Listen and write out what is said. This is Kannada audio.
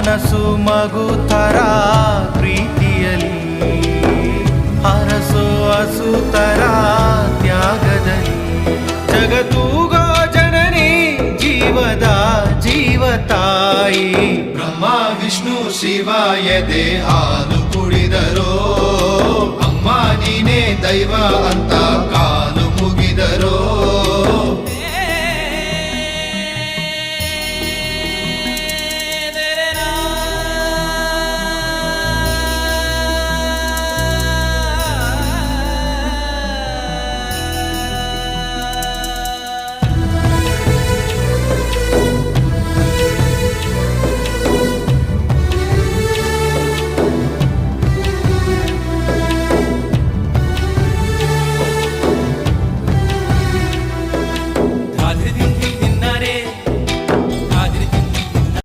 ಮನಸ್ಸು ಮಗು ತರ ಪ್ರೀತಿಯಲಿ ಹರಸೋ ಹಸುತರ ತ್ಯಾಗದಲ್ಲಿ ಜಗತ್ತೂಗೋ ಜನನಿ ಜೀವದ ಜೀವತಾಯಿ ಬ್ರಹ್ಮ ವಿಷ್ಣು ಶಿವ ಎದೆ ಹಾಲು ಕುಡಿದರೋ ಅಮ್ಮ ನೀನೇ ದೈವ ಅಂತ